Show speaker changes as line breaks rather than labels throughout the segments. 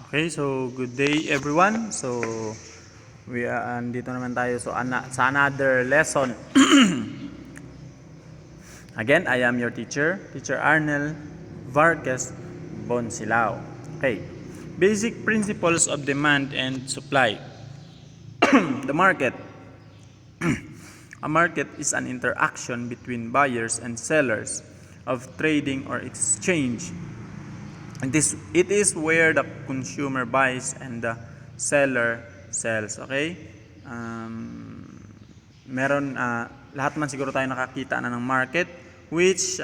Okay, so good day everyone. So we are andito naman tayo sa another lesson. Again, I am your teacher, Teacher Arnel Vargas Bonsilao. Okay. Basic principles of demand and supply. The market. A market is an interaction between buyers and sellers of trading or exchange. And it is where the consumer buys and the seller sells. Okay? Lahat man siguro tayo nakakita na ng market, which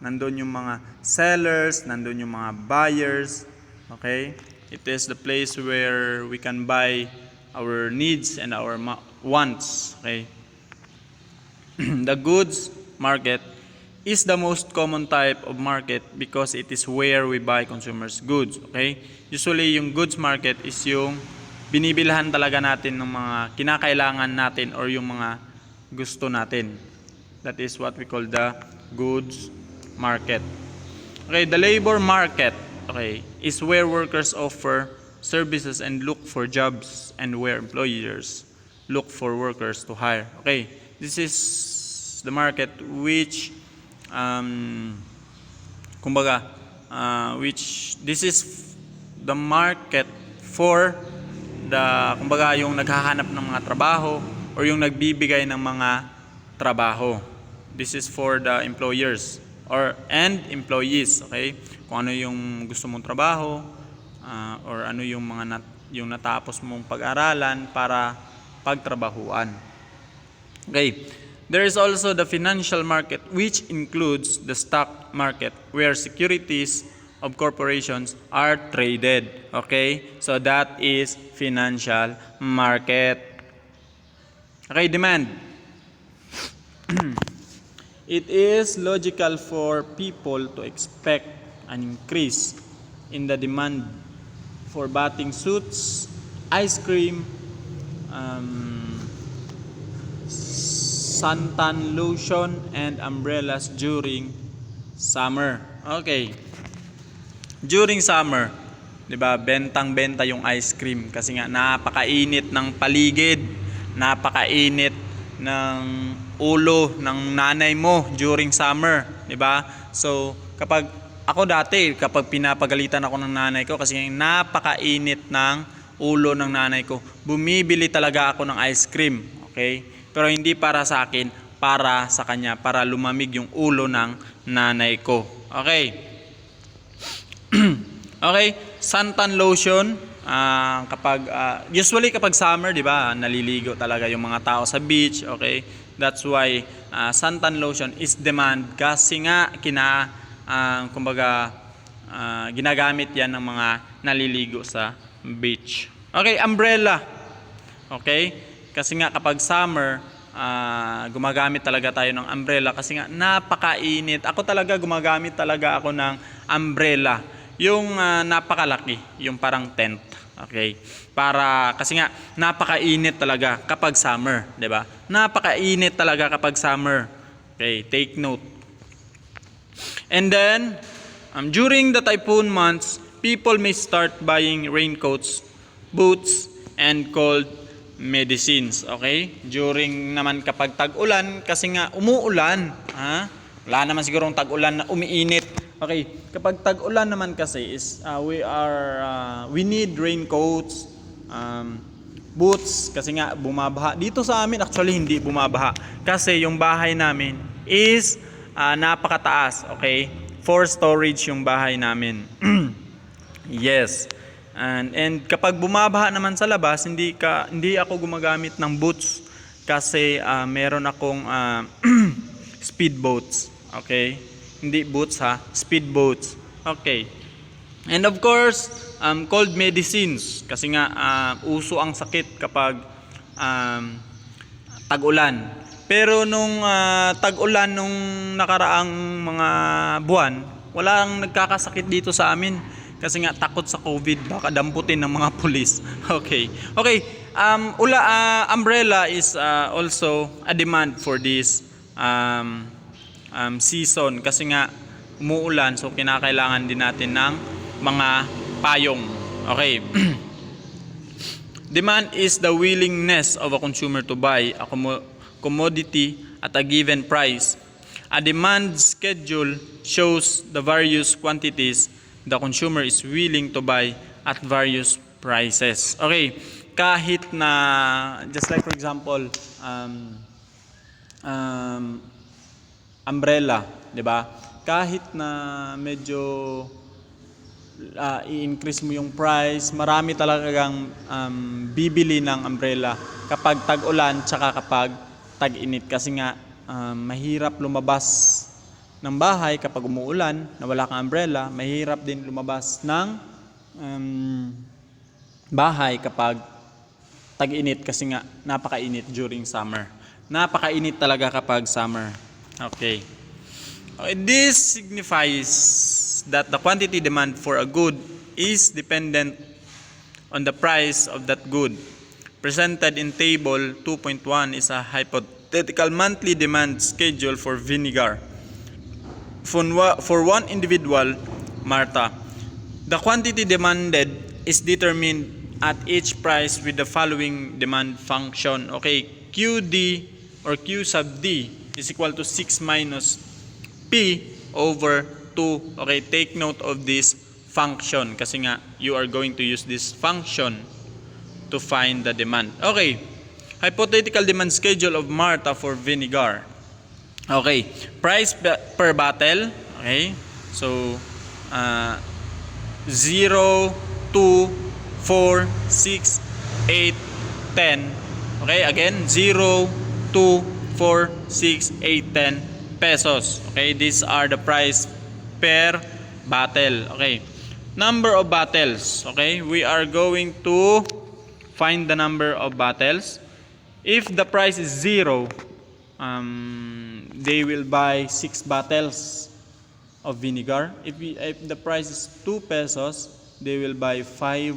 nandun yung mga sellers, nandun yung mga buyers. Okay? It is the place where we can buy our needs and our wants. Okay? The goods market is the most common type of market because it is where we buy consumers goods. Okay? Usually yung goods market is yung binibilhan talaga natin ng mga kinakailangan natin or yung mga gusto natin. That is what we call the goods market. Okay, the labor market, okay, is where workers offer services and look for jobs and where employers look for workers to hire. Okay, this is the market which which this is the market for the yung naghahanap ng mga trabaho or yung nagbibigay ng mga trabaho. This is for the employers and employees, okay? Kung ano yung gusto mong trabaho or ano yung yung natapos mong pag-aralan para pagtrabahuan. Okay. There is also the financial market, which includes the stock market where securities of corporations are traded. Okay? So that is financial market. Okay, demand. It is logical for people to expect an increase in the demand for bathing suits, ice cream, suntan lotion and umbrellas during summer. Okay. During summer, 'di ba? Bentang-benta yung ice cream kasi nga napakainit ng paligid, napakainit ng ulo ng nanay mo during summer, 'di ba? So, kapag pinapagalitan ako ng nanay ko kasi napakainit ng ulo ng nanay ko, bumibili talaga ako ng ice cream, okay? Pero hindi para sa akin, para sa kanya, para lumamig yung ulo ng nanay ko. Okay. Okay, suntan lotion, usually kapag summer, 'di ba? Naliligo talaga yung mga tao sa beach, okay? That's why suntan lotion is demand kasi nga ginagamit 'yan ng mga naliligo sa beach. Okay, umbrella. Okay? Kasi nga kapag summer, gumagamit talaga tayo ng umbrella kasi nga napakainit. Ako talaga gumagamit talaga ako ng umbrella. Yung napakalaki, yung parang tent. Okay? Kasi nga napakainit talaga kapag summer, 'di ba? Napakainit talaga kapag summer. Okay, take note. And then during the typhoon months, people may start buying raincoats, boots, and cold medicines, okay? During naman kapag tag-ulan, kasi nga umuulan, wala naman sigurong tag-ulan na umiinit. Okay, kapag tag-ulan naman kasi is we need raincoats, boots, kasi nga bumabaha. Dito sa amin actually hindi bumabaha kasi yung bahay namin is napakataas, okay? 4 storage yung bahay namin. Yes. And kapag bumabaha naman sa labas, hindi ako gumagamit ng boots kasi meron akong speedboats. Okay? Hindi boots speedboats. Okay. And of course, cold medicines kasi nga uso ang sakit kapag tag-ulan. Pero nung tag-ulan nung nakaraang mga buwan, walang nagkakasakit dito sa amin. Kasi nga takot sa COVID, baka damputin ng mga pulis. Okay. Okay. Umbrella is also a demand for this season kasi nga umuulan, so kinakailangan din natin ng mga payong. Okay. Demand is the willingness of a consumer to buy a commodity at a given price. A demand schedule shows the various quantities the consumer is willing to buy at various prices. Okay, kahit na, just like for example, umbrella, di ba? Kahit na medyo i-increase mo yung price, marami talagang bibili ng umbrella kapag tag-ulan tsaka kapag tag-init kasi nga mahirap lumabas ng bahay kapag umuulan na wala kang umbrella, mahirap din lumabas ng bahay kapag tag-init kasi nga napakainit during summer. Napakainit talaga kapag summer. Okay. This signifies that the quantity demand for a good is dependent on the price of that good. Presented in table 2.1 is a hypothetical monthly demand schedule for vinegar. For one individual, Martha, the quantity demanded is determined at each price with the following demand function. Okay, QD or Q sub D is equal to 6 minus P over 2. Okay, take note of this function kasi nga you are going to use this function to find the demand. Okay, hypothetical demand schedule of Martha for vinegar. Okay, price per bottle. Okay, so 0, 2, 4, 6, 8, 10. Okay, again 0, 2, 4, 6, 8, 10 pesos. Okay, these are the price per bottle. Okay, number of bottles. Okay, we are going to find the number of bottles. If the price is 0, they will buy 6 bottles of vinegar. If the price is 2 pesos, they will buy 5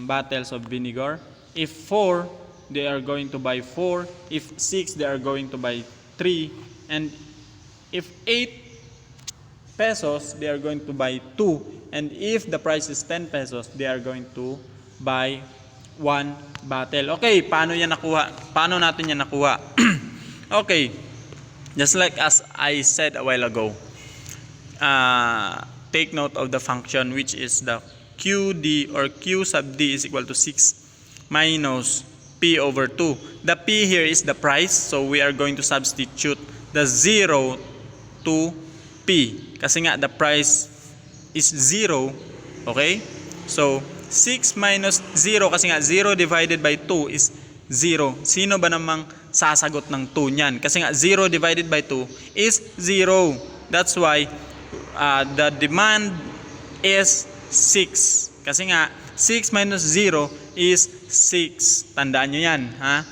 bottles of vinegar. If 4, they are going to buy 4. If 6, they are going to buy 3. And if 8 pesos, they are going to buy 2. And if the price is 10 pesos, they are going to buy 1 bottle. Okay, paano yan nakuha? Paano natin yan nakuha? Okay, just like as I said a while ago, take note of the function which is the QD or Q sub D is equal to 6 minus P over 2. The P here is the price, so we are going to substitute the 0 to P. Kasi nga the price is 0, okay? So 6 minus 0 kasi nga 0 divided by 2 is 0. Sino ba namang sasagot ng 2 niyan? Kasi nga 0 divided by 2 is 0. That's why the demand is 6. Kasi nga 6 minus 0 is 6. Tandaan nyo yan, ha?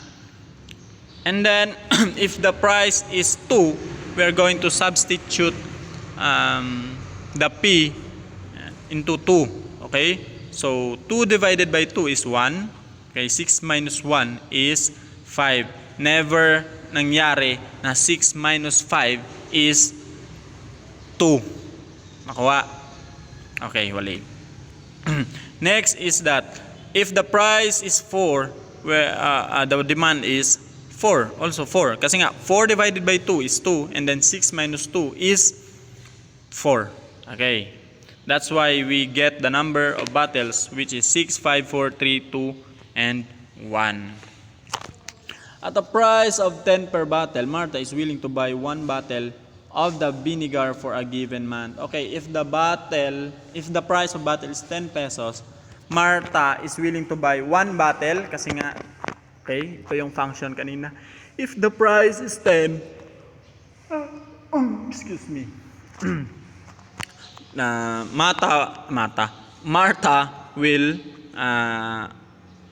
And then if the price is 2, we are going to substitute the P into 2. Okay? So 2 divided by 2 is 1. Okay, 6 minus 1 is 5. Never nangyari na 6 minus 5 is 2. Nakuha? Okay, wali. Next is that if the price is 4, where the demand is 4, also 4. Kasi nga 4 divided by 2 is 2, and then 6 minus 2 is 4. Okay. That's why we get the number of bottles which is 6, 5, 4, 3, 2, and 1. At a price of 10 per bottle, Martha is willing to buy 1 bottle of the vinegar for a given month. Okay, if the price of bottle is 10 pesos, Martha is willing to buy 1 bottle kasi nga, okay, ito yung function kanina. If the price is 10, excuse me, Martha will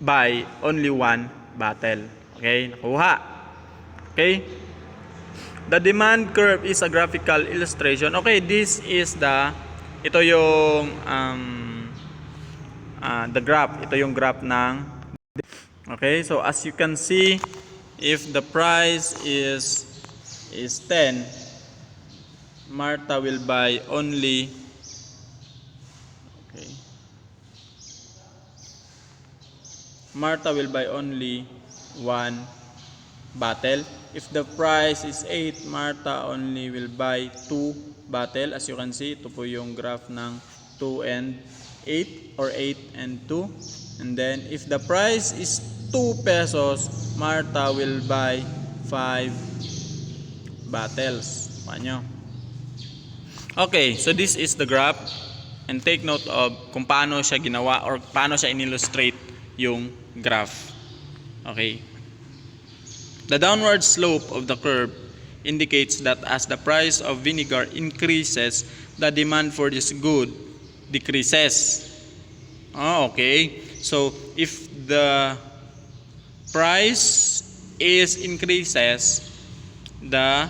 buy only 1 bottle. Okay, nakuha. Okay? The demand curve is a graphical illustration. Okay, this is ito yung the graph. Ito yung graph ng, okay, so as you can see, if the price is 10, Martha will buy only, okay, Martha will buy only 1 bottle. If the price is 8, Martha only will buy 2 bottle. As you can see, ito po yung graph ng 2 and 8 or 8 and 2. And then if the price is 2 pesos, Martha will buy 5 bottles. Paano? Okay, so this is the graph, and take note of kung paano siya ginawa or paano siya in-illustrate yung graph. Okay. The downward slope of the curve indicates that as the price of vinegar increases, the demand for this good decreases. Okay. So if the price is increases, the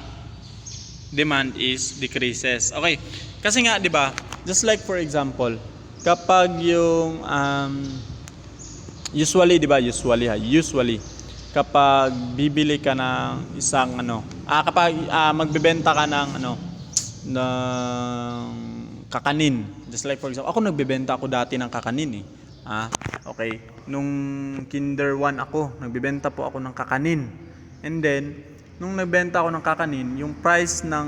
demand is decreases. Okay. Kasi nga 'di ba? Just like for example, kapag yung usually 'di ba? Usually kapag bibili ka ng isang kapag magbebenta ka ng ng kakanin. Just like for example, ako nagbebenta ako dati ng kakanin okay. Nung Kinder 1 ako, nagbebenta po ako ng kakanin. And then nung nagbenta ako ng kakanin, yung price ng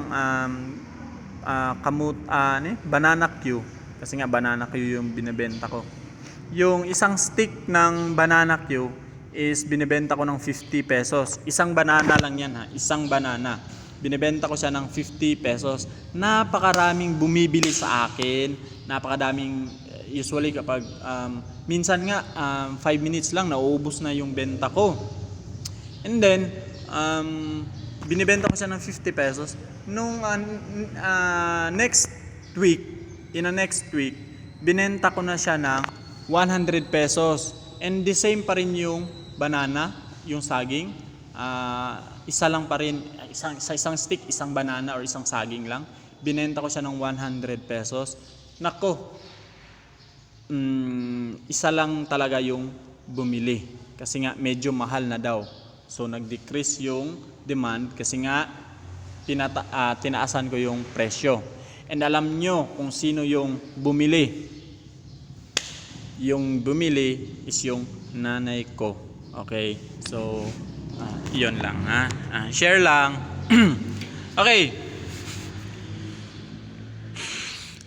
banana Q, kasi nga banana Q yung binebenta ko. Yung isang stick ng banana Q is binebenta ko ng 50 pesos. Isang banana lang yan isang banana. Binebenta ko siya ng 50 pesos. Napakaraming bumibili sa akin. Napakadaming, usually kapag minsan nga 5 minutes lang nauubos na yung benta ko. And then binibenta ko siya ng 50 pesos. Nung next week, binenta ko na siya ng 100 pesos. And the same pa rin yung banana, yung saging. Isa lang pa rin, isang stick, isang banana or isang saging lang. Binenta ko siya ng 100 pesos. Nako, isa lang talaga yung bumili. Kasi nga medyo mahal na daw. So nag-decrease yung demand kasi nga tinaasan ko yung presyo. And alam nyo kung sino yung bumili. Yung bumili is yung nanay ko. Okay, so iyon lang share lang. Okay,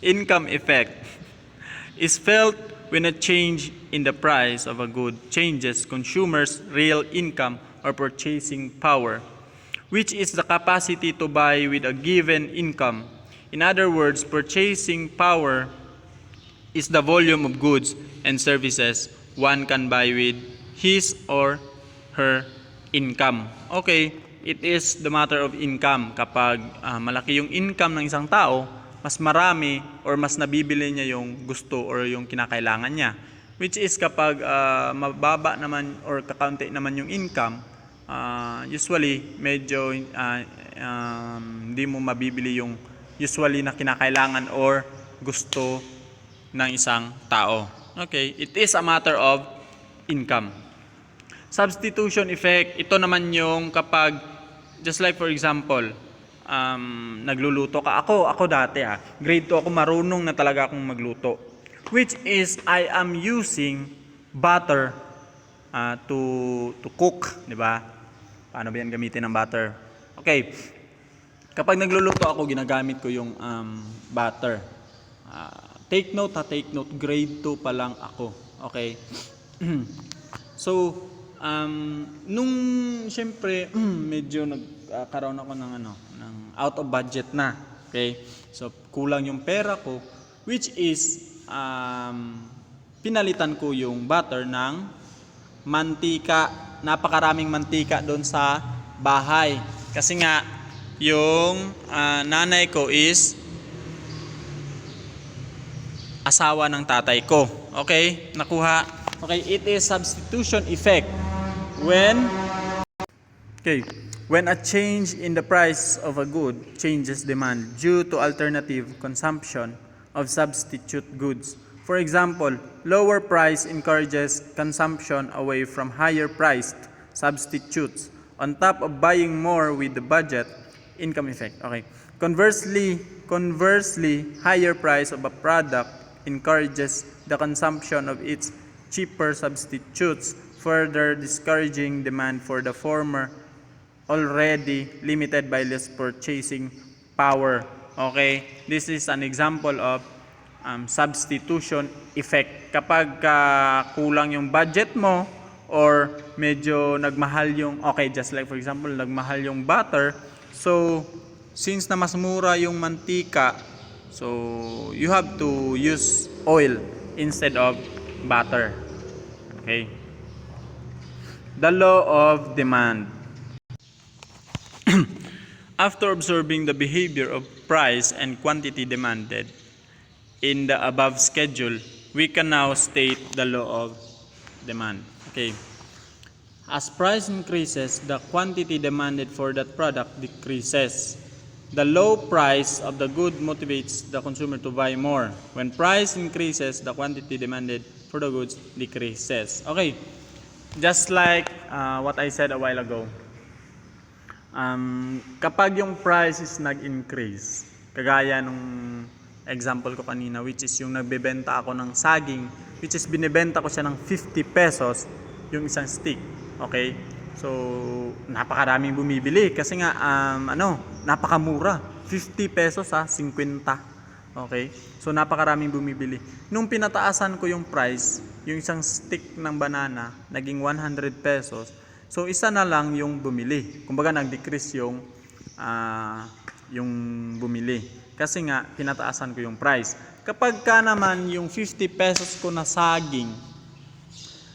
income effect is felt when a change in the price of a good changes consumers' real income or purchasing power, which is the capacity to buy with a given income. In other words, purchasing power is the volume of goods and services one can buy with his or her income. Okay, it is the matter of income. Kapag malaki yung income ng isang tao, mas marami or mas nabibili niya yung gusto or yung kinakailangan niya. Which is kapag mababa naman or kakaunti naman yung income, usually medyo hindi mo mabibili yung usually na kinakailangan or gusto ng isang tao. Okay, it is a matter of income. Substitution effect, ito naman yung kapag, just like for example, nagluluto ka. Ako dati grade 2 ako, marunong na talaga akong magluto. Which is, I am using butter to cook, di ba? Paano ba yan gamitin ng butter? Okay, kapag nagluluto ako, ginagamit ko yung butter. Take note, grade 2 pa lang ako. Okay? So, nung siyempre, medyo nagkaroon ako ng out of budget na. Okay? So, kulang yung pera ko, which is, pinalitan ko yung butter ng mantika. Napakaraming mantika doon sa bahay. Kasi nga, yung nanay ko is asawa ng tatay ko. Okay? Nakuha? Okay, it is substitution effect. When a change in the price of a good changes demand due to alternative consumption of substitute goods. For example, lower price encourages consumption away from higher priced substitutes on top of buying more with the budget. Income effect. Okay. Conversely, higher price of a product encourages the consumption of its cheaper substitutes. further discouraging demand for the former, already limited by less purchasing power. Okay, this is an example of substitution effect. Kapag kulang yung budget mo or medyo nagmahal yung, okay, just like for example, nagmahal yung butter, so since na mas mura yung mantika, so you have to use oil instead of butter. Okay, the law of demand. After observing the behavior of price and quantity demanded in the above schedule, we can now state the law of demand. Okay. As price increases, the quantity demanded for that product decreases. The low price of the good motivates the consumer to buy more. When price increases, the quantity demanded for the goods decreases. Okay. Just like what I said a while ago. Kapag yung price is nag-increase, kagaya nung example ko kanina, which is yung nagbebenta ako ng saging, which is binibenta ko siya ng 50 pesos yung isang stick. Okay? So, napakaraming bumibili kasi nga napakamura. 50 pesos 50. Okay? So, napakaraming bumibili. Nung pinataasan ko yung price, yung isang stick ng banana naging 100 pesos. So, isa na lang yung bumili. Kumbaga, nag-decrease yung bumili. Kasi nga, pinataasan ko yung price. Kapag ka naman yung 50 pesos ko na saging,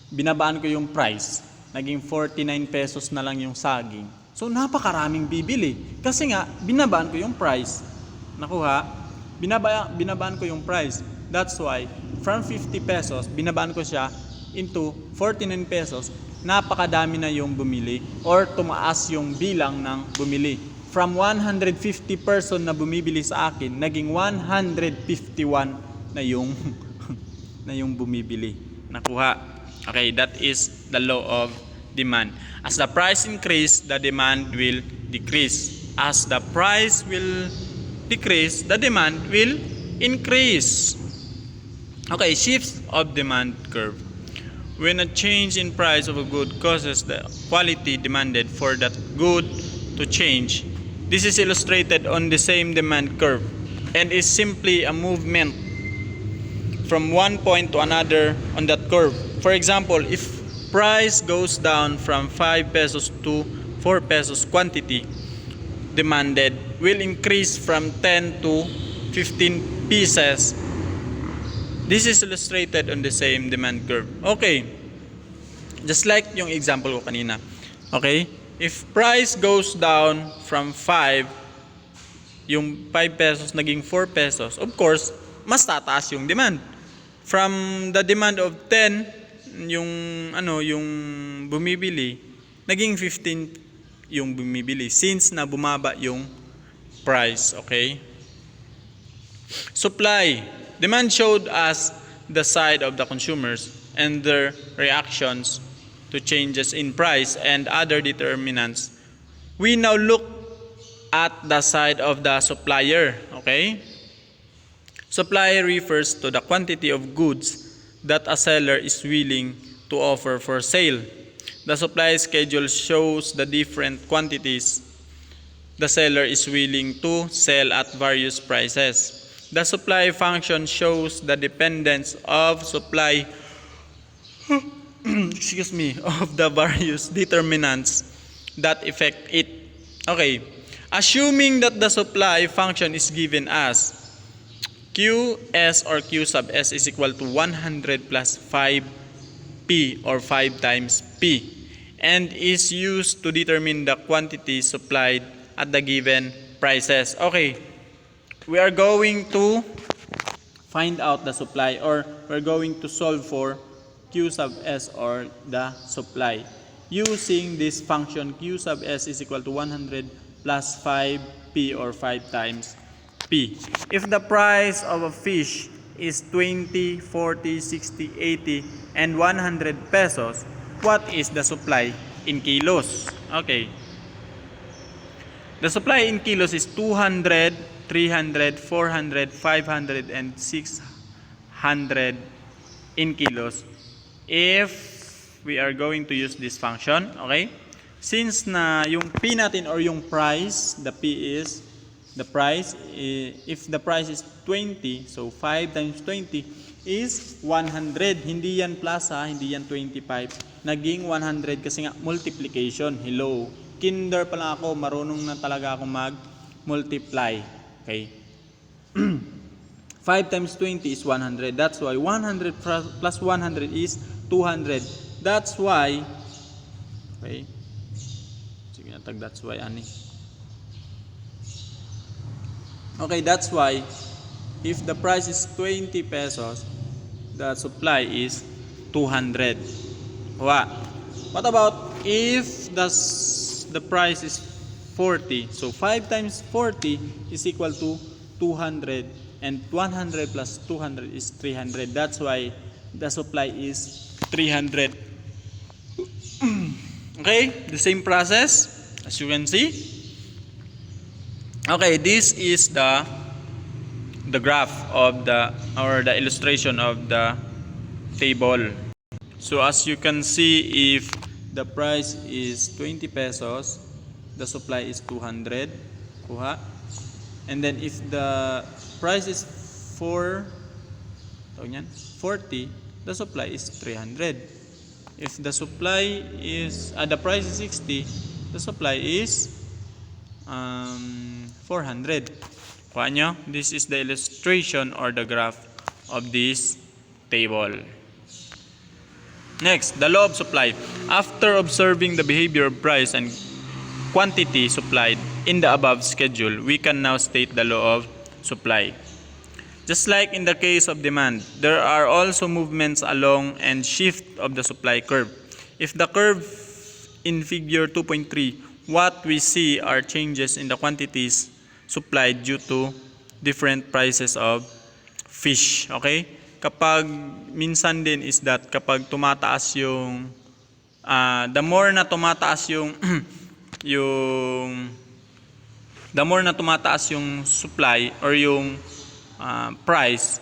binabaan ko yung price, naging 49 pesos na lang yung saging. So, napakaraming bibili. Kasi nga, binabaan ko yung price. Nakuha? Binabaan ko yung price. That's why, from 50 pesos, binabaan ko siya into 49 pesos, napakadami na yung bumili or tumaas yung bilang ng bumili. From 150 person na bumibili sa akin, naging 151 na yung na yung bumibili. Nakuha? Okay, that is the law of demand. As the price increase, the demand will decrease. As the price will decrease, the demand will increase. Okay, shifts of demand curve. When a change in price of a good causes the quality demanded for that good to change, this is illustrated on the same demand curve and is simply a movement from one point to another on that curve. For example, if price goes down from 5 pesos to 4 pesos, quantity demanded will increase from 10 to 15 pieces. This is illustrated on the same demand curve. Okay. Just like yung example ko kanina. Okay? If price goes down from 5, yung 5 pesos naging 4 pesos, of course, mas tataas yung demand. From the demand of 10, yung bumibili, naging 15 yung bumibili since na bumaba yung price. Okay? Supply. Demand showed us the side of the consumers and their reactions to changes in price and other determinants. We now look at the side of the supplier. Okay? Supply refers to the quantity of goods that a seller is willing to offer for sale. The supply schedule shows the different quantities the seller is willing to sell at various prices. The supply function shows the dependence of supply of the various determinants that affect it. Okay. Assuming that the supply function is given as Qs or Q sub S is equal to 100 plus 5P or 5 times P and is used to determine the quantity supplied at the given prices. Okay. We are going to find out the supply or we're going to solve for Q sub S or the supply using this function Q sub S is equal to 100 plus 5P or 5 times P. If the price of a fish is 20, 40, 60, 80, and 100 pesos, what is the supply in kilos? Okay. The supply in kilos is 200, 300, 400, 500, and 600 in kilos. If we are going to use this function, okay? Since na yung P natin or yung price, the P is the price, if the price is 20, so 5 times 20 is 100. Hindi yan plus ha, hindi yan 25. Naging 100 kasi nga multiplication. Hello. Kinder pa lang ako, marunong na talaga ako mag-multiply. Okay? 5 times 20 is 100. That's why 100 plus 100 is 200. That's why, okay? Sige na tag that's why ani. Okay, that's why if the price is 20 pesos, the supply is 200. What about if the price is 40? So 5 times 40 is equal to 200, and 100 plus 200 is 300. That's why the supply is 300. Okay, the same process as you can see. Okay, this is the graph of the illustration of the table. So as you can see, if the price is 20 pesos, the supply is 200. Kuha. And then if the price is 40, the supply is 300. If the supply is the price is 60, the supply is 400. Kuha nyo? This is the illustration or the graph of this table. Next, the law of supply. After observing the behavior of price and quantity supplied in the above schedule, we can now state the law of supply. Just like in the case of demand, there are also movements along and shift of the supply curve. If the curve in figure 2.3, what we see are changes in the quantities supplied due to different prices of fish. Okay? Kapag minsan din is that kapag tumataas yung the more na tumataas yung the more na tumataas yung supply or yung price,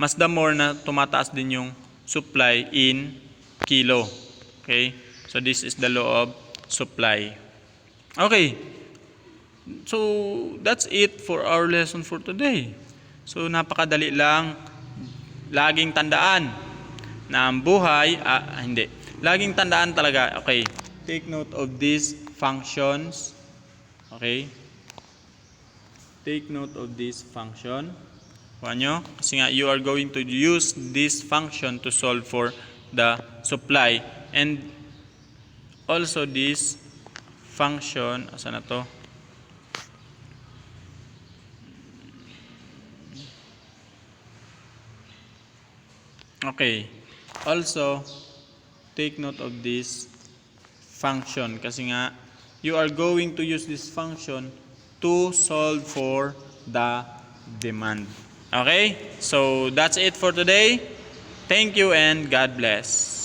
mas the more na tumataas din yung supply in kilo. Okay? So this is the law of supply. Okay. So that's it for our lesson for today. So napakadali lang. Laging tandaan na ang buhay, laging tandaan talaga, okay, take note of these functions, okay, take note of this function, kuha nyo, kasi nga you are going to use this function to solve for the supply, and also this function, asa na to? Okay, also take note of this function kasi nga you are going to use this function to solve for the demand. Okay, so that's it for today. Thank you and God bless.